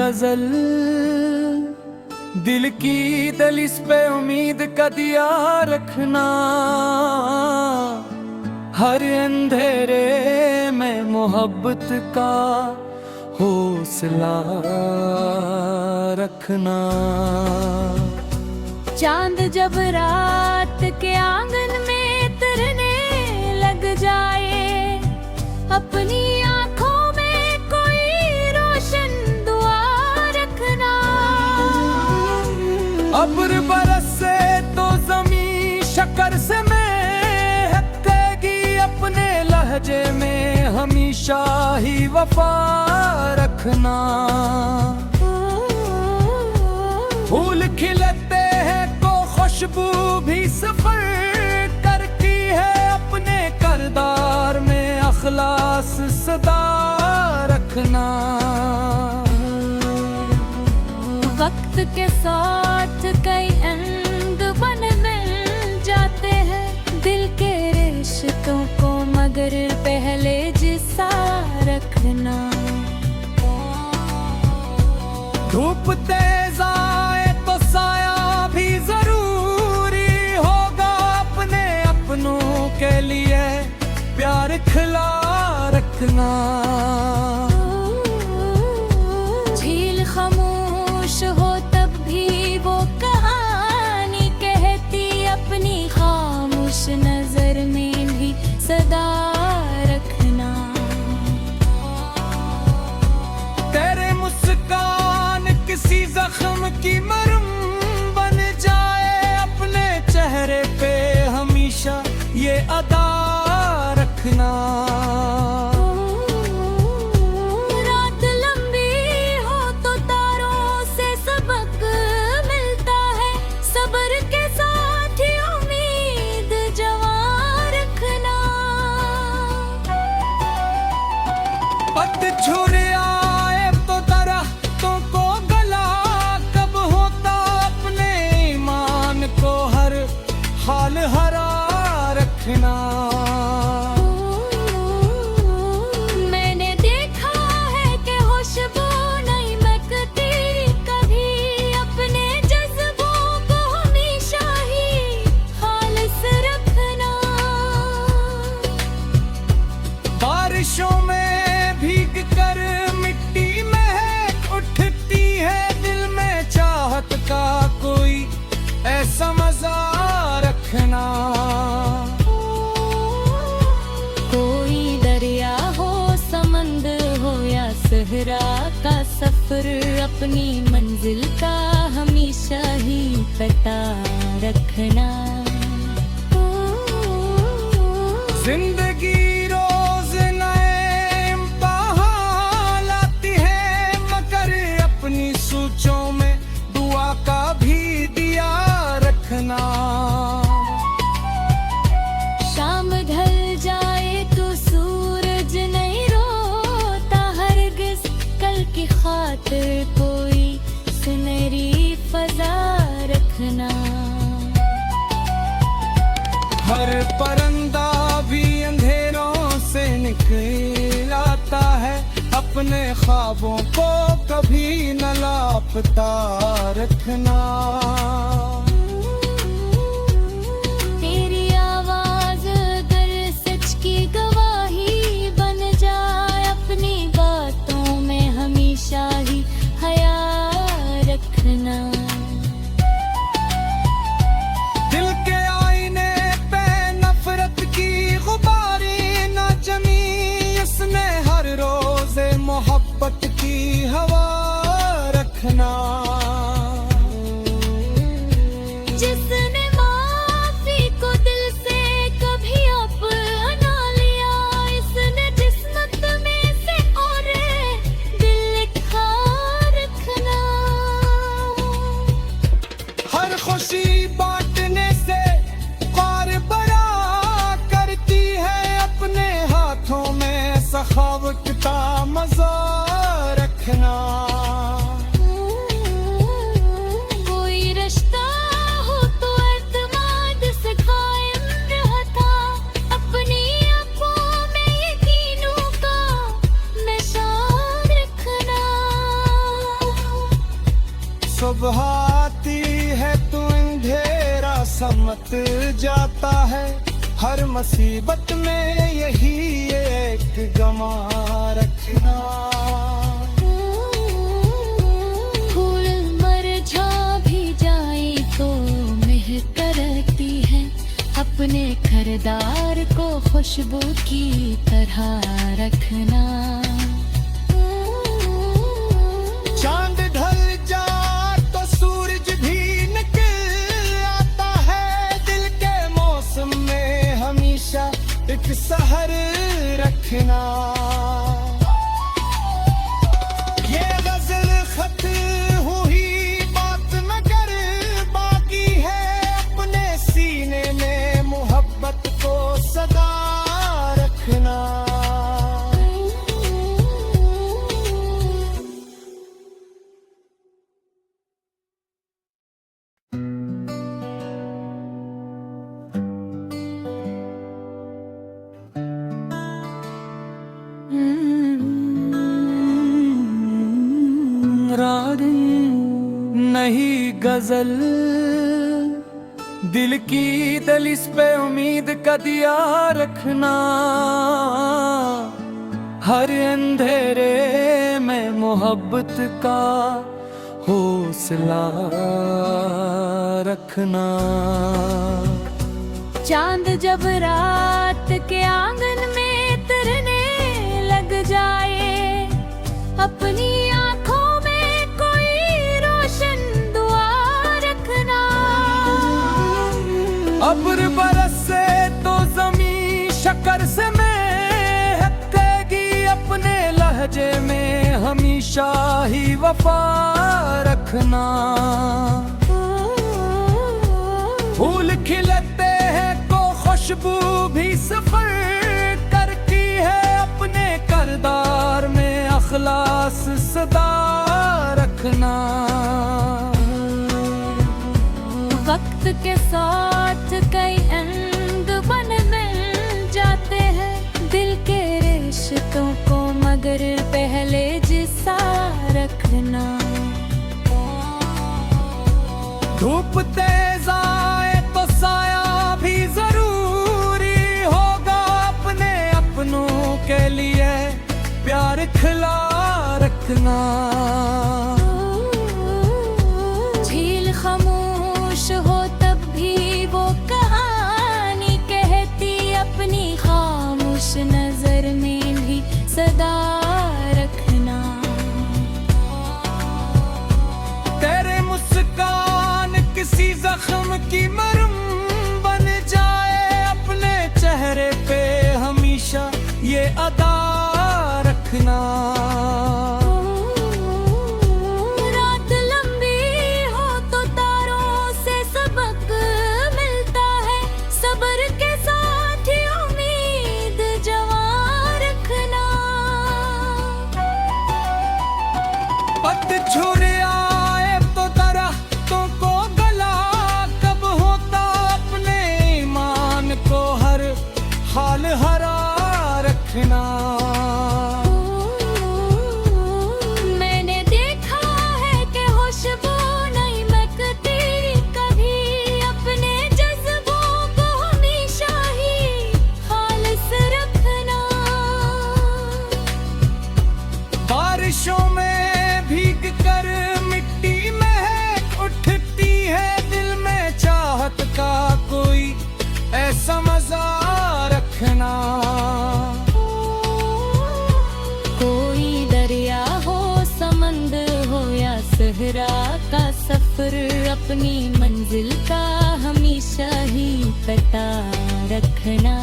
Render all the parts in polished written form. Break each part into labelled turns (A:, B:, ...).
A: गजल, दिल की दलिस पे उम्मीद का दिया रखना, हर अंधेरे में मोहब्बत का हौसला रखना।
B: चांद जब रात के आंगन में तरने लग जाए, अपनी आंखों में कोई रोशन दुआ रखना।
A: अब्र बरसे तो ज़मीं शक्कर से महकेगी, अपने लहजे में हमेशा ही वफा रखना। फूल खिलते हैं तो खुशबू भी सफर करती है, अपने किरदार में अखलास सदा रखना।
B: वक्त के साथ कई अंग बन जाते हैं दिल के रिश्तों को, मगर पहले जिसा रखना।
A: धूप तेज आए तो साया भी जरूरी होगा, अपने अपनों के लिए प्यार खिला रखना।
B: झील खामोश हो तब भी वो कहानी कहती, अपनी खामोश नजर में भी सदा रखना।
A: तेरे मुस्कान किसी जख्म की मरहम बन जाए, अपने चेहरे पे हमेशा ये अदा रखना।
B: रात लंबी हो तो तारों से सबक मिलता है, सब्र के साथ ही उम्मीद जवा रखना।
A: पतझड़ आए तो दरख्तों को गला कब होता, अपने ईमान को हर हाल हरा रखना।
B: मैंने देखा है कि खुशबू नहीं महकती कभी, अपने जज्बों को हमेशा ही खालिस रखना।
A: बारिशों में भीग कर मिट्टी महक उठती है, दिल में चाहत का कोई ऐसा मजा रखना।
B: कोई दरिया हो, समंदर हो या सहरा का सफर, अपनी मंजिल का हमेशा ही पता रखना।
A: जिंदगी रोज नए इम्तिहान लाती है, मगर अपनी सोचों में दुआ का भी दिया रखना।
B: शाम ढल जाए तो सूरज नहीं रोता हरगिज, कल की खातिर कोई सुनहरी फजा रखना।
A: हर परिंदा भी अंधेरों से निकल आता है, अपने ख्वाबों को कभी न लापता रखना।
B: तेरी आवाज अगर सच की गवाही बन जाए, अपनी बातों में हमेशा ही हया रखना।
A: दिल के आईने पे नफरत की गुबारी न जमी, इसने हर रोज मोहब्बत की हवा रखना।
B: जिसने माफी को दिल से कभी अपना लिया, इसने किस्मत में से और दिल लिखा रखना।
A: हर खुशी बांटने से ख्वार बड़ा करती है, अपने हाथों में सखावत का मजा रखना।
B: कोई रिश्ता हो तो एतमाद से कायम रहता, अपनी आंखों में यकीनों का नशा रखना।
A: सुबह आती है तो अंधेरा समत जाता है, हर मुसीबत में यही एक गमा रखना।
B: फूल मुरझा भी जाए तो महक रहती है, अपने खरदार को खुशबू की तरह रखना।
A: चांद ढल जा तो सूरज भी निकल आता है, दिल के मौसम में हमेशा एक सहर रखना। ये गजल खत हुई बात मगर बाकी है, अपने सीने में मोहब्बत को सदा रखना। रात नहीं गजल दिल की दलिस पे उम्मीद का दिया रखना, हर अंधेरे में मोहब्बत का हौसला रखना।
B: चांद जब रात के आंगन में तरने लग जाए, अपनी आंखों में कोई रोशन दुआ रखना।
A: अब्र बरसे तो जमीन शक्कर से महकेगी, अपने लहजे में हमेशा ही वफा रखना। फूल खिलते हैं तो खुशबू भी सफर करती है, अपने करदार में अखलास सदा रखना।
B: वक्त के साथ कई अंग बन मिल जाते हैं, दिल के रिश्तों को मगर पहले जिसा रखना।
A: धूप तेज आए तो साया भी जरूरी होगा, अपने अपनों के लिए प्यार खिला रखना।
B: झील खामोश हो तब भी वो कहानी कहती, अपनी खामोश नजर में भी सदा रखना।
A: तेरे मुस्कान किसी जख्म की मरहम बन जाए, अपने चेहरे पे हमेशा ये अदा रखना।
B: रात लंबी हो तो तारों से सबक मिलता है, सब्र के साथ ही उम्मीद जवा रखना।
A: पतझड़ आए तो दरख्तों को गला कब होता, अपने ईमान को हर हाल हरा रखना।
B: मैंने देखा है कि खुशबू नहीं महकती कभी, अपने जज्बों को हमेशा ही खालिस रखना।
A: बारिशों में भीग कर मिट्टी महक उठती है, दिल में चाहत का कोई ऐसा मजा रखना।
B: कोई दरिया हो समंदर हो या सहरा का सफर, अपनी मंजिल का हमेशा ही पता रखना।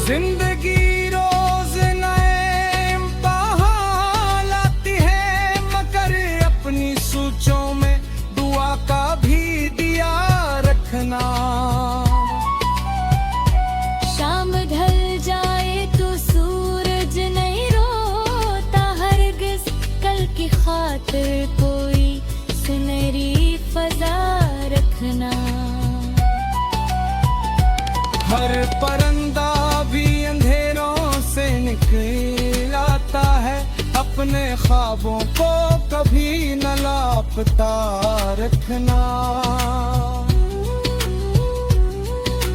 A: जिंदगी रोज नए इम्तिहान लाती है, मगर अपनी सोचों में दुआ का भी दिया रखना।
B: शाम ढल जाए तो सूरज नहीं रोता हरगिज, कल की खातिर कोई सुनहरी फजा रखना।
A: हर परंदा भी अंधेरों से निकल आता है, अपने अपने ख्वाबों को कभी न लापता रखना।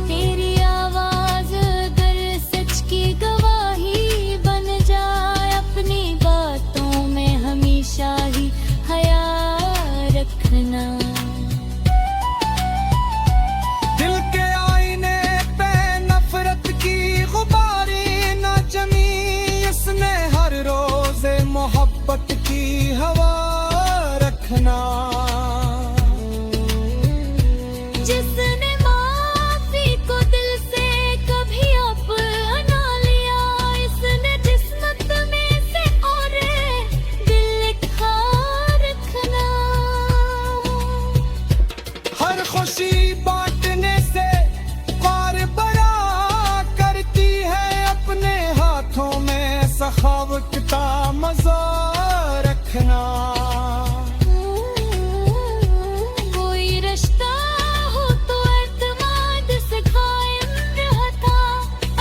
B: तेरी आवाज अगर सच की गवाही बन जाए, अपनी बातों में हमेशा ही हया रखना।
A: दिल के आईने पे नफरत की गुबारी न जमी, इसने हर रोज़े मोहब्बत की हवा रखना।
B: जिसने माफी को दिल से कभी अपना लिया, इसने किस्मत में से और दिल लिखा रखना।
A: हर खुशी बांटने से ख्वार बड़ा करती है, अपने हाथों में सखावत का मजा रखना।
B: कोई रिश्ता हो तो एतमाद से कायम रहता,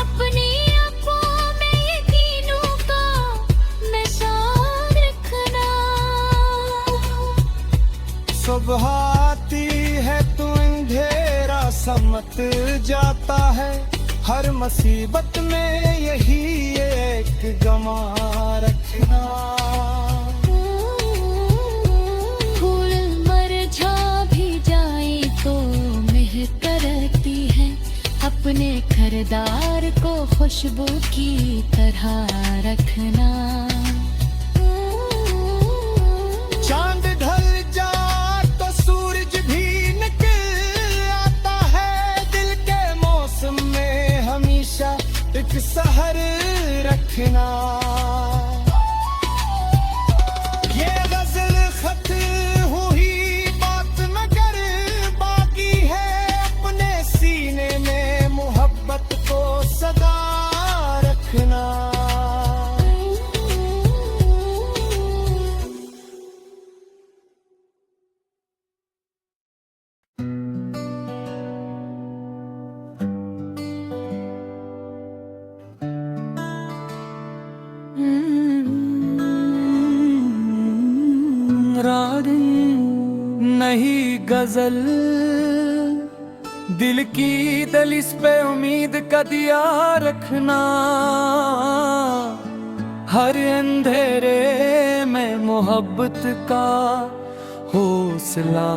B: अपनी आंखों में यकीनों का निशान रखना।
A: सुबह आती है तो अंधेरा समत जाता है, हर मुसीबत में यही एक गमा रखना।
B: फूल मुरझा भी जाए तो महक रहती है, अपने खरदार को खुशबू की तरह रखना।
A: चांद ढल जा तो सूरज भी निकल आता है, दिल के मौसम में हमेशा एक सहर रखना। ये गजल खत हुई बात मगर बाकी है, अपने सीने में मोहब्बत को सदा रखना। नहीं गजल दिल की दलिस पे उम्मीद का दिया रखना, हर अंधेरे में मोहब्बत का हौसला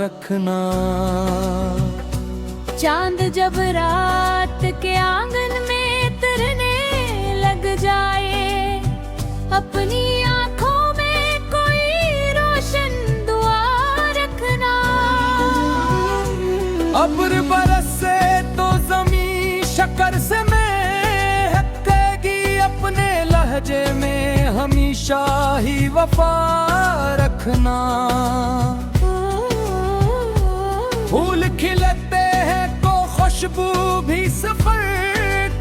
A: रखना।
B: चांद जब रात के आंगन में तरने लग जाए, अपनी आंखों में कोई रोशन दुआ रखना।
A: अब्र बरसे तो जमीन शक्कर से महकेगी, अपने लहजे में हमेशा ही वफा रखना। फूल खिलते हैं तो खुशबू भी सफर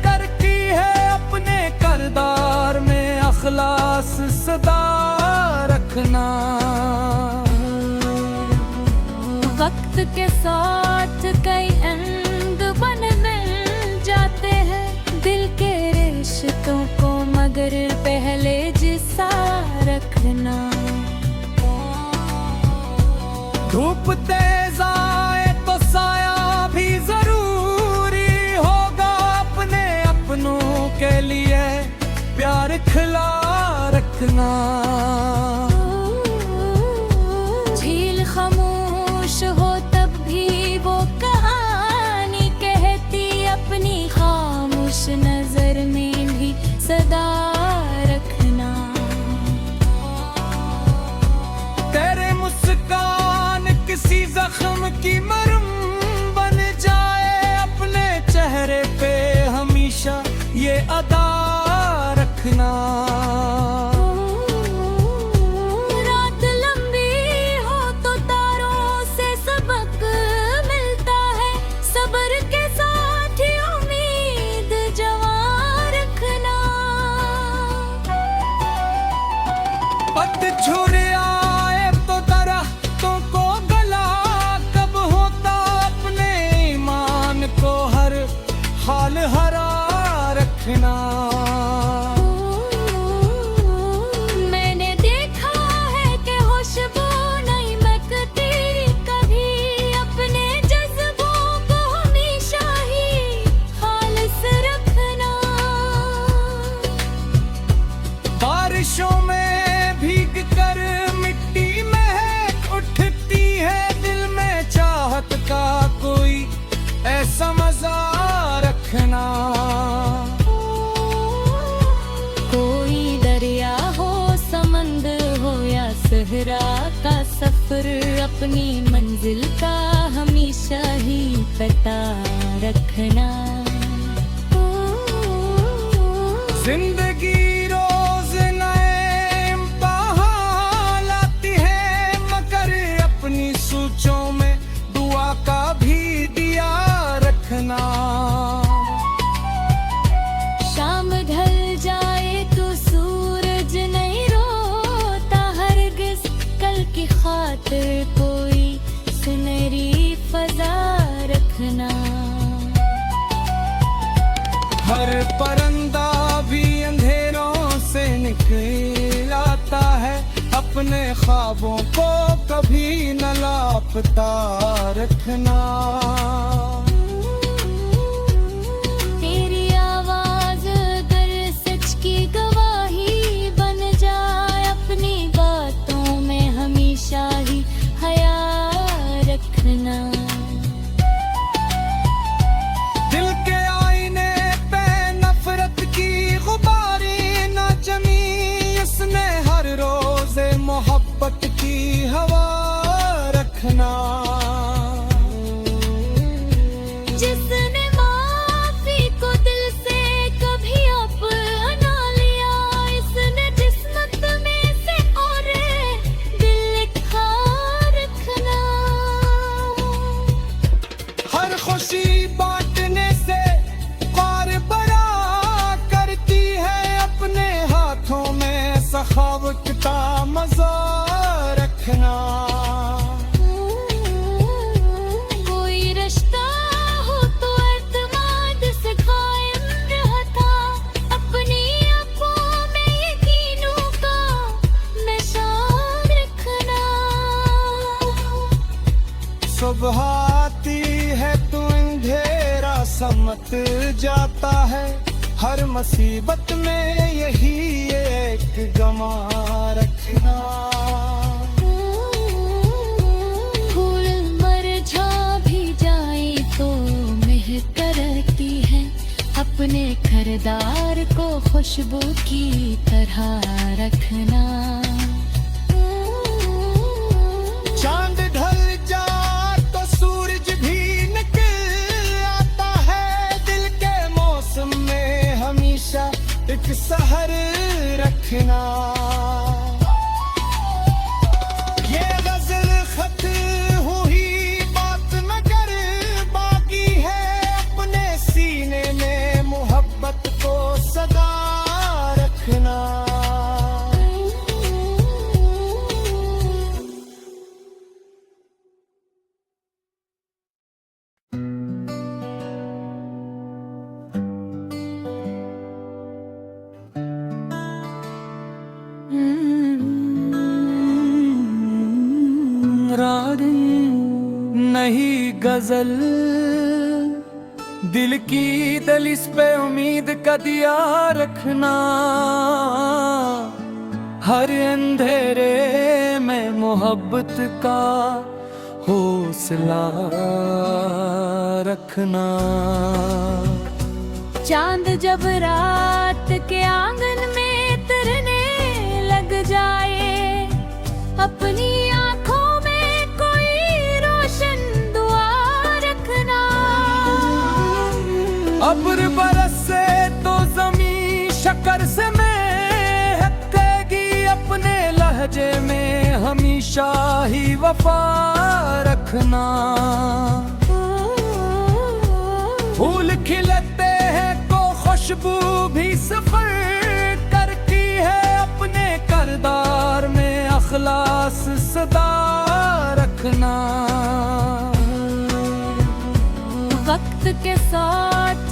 A: करती है, अपने करदार में अखलास सदा रखना।
B: वक्त के साथ कई अंग बन मिल जाते हैं, दिल के रिश्तों को मगर पहले जिसा रखना।
A: धूप तेज आए तो साया भी जरूरी होगा, अपने अपनों के लिए प्यार खिला रखना।
B: झील खामोश हो तब भी वो कहानी कहती, अपनी खामोश नजर में भी सदा रखना।
A: तेरे मुस्कान किसी जख्म की मरहम बन जाए, अपने चेहरे पे हमेशा ये अदा रखना।
B: रात लंबी हो तो तारों से सबक मिलता है, सब्र के साथ ही उम्मीद जवा रखना।
A: पतझड़ आए तो दरख्तों को गला कब होता, अपने ईमान को हर हाल हरा रखना।
B: अपनी मंजिल का हमेशा ही पता रखना।
A: जिंदगी रोज नए इम्तिहान लाती है, मगर अपनी सोचों में दुआ का भी दिया रखना।
B: शाम ढल जाए तो सूरज नहीं रोता हरगिज, कल की खातिर कोई सुनहरी फजा रखना।
A: हर परंदा भी अंधेरों से निकल आता है, अपने ख्वाबों को कभी न लापता रखना।
B: तेरी आवाज अगर सच की गवाही बन जाए, अपनी बातों में हमेशा ही हया रखना।
A: दिल के आईने पे नफरत की गुबारी न जमी, इसने हर रोज मोहब्बत की हवा रखना।
B: जिसने माफी को दिल से कभी अपना लिया, इसने जिस्मत में से और दिल लिखा रखना।
A: हर खुशी बांटने से ख्वार बड़ा करती है, अपने हाथों में सखावत का मजा रखना।
B: कोई रिश्ता हो तो एतमाद से कायम रहता, अपनी आंखों में यकीनों का निशान रखना।
A: सुबह आती है तो अंधेरा समत जाता है, हर मुसीबत में यही एक गमा रखना।
B: फूल मरझा भी जाए तो मेह करती है, अपने खरदार को खुशबू की तरह रखना।
A: चांद ढल जा तो सूरज भी निकल आता है, दिल के मौसम में हमेशा एक सहर रखना। ये गजल खत हुई बात मगर बाकी है, अपने सीने में मोहब्बत को सदा रखना। नहीं गजल दिल की दलिस पे उम्मीद का दिया रखना, हर अंधेरे में मोहब्बत का हौसला रखना।
B: चांद जब रात के आंगन में तरने लग जाए, अपनी आंखों में कोई रोशन दुआ रखना।
A: अब्र बरसे तो जमीन शक्कर से महकेगी, अपने लहजे में हमेशा ही वफा रखना। फूल खिलते हैं तो खुशबू भी सफर करती है, अपने करदार में अखलास सदा रखना।
B: वक्त के साथ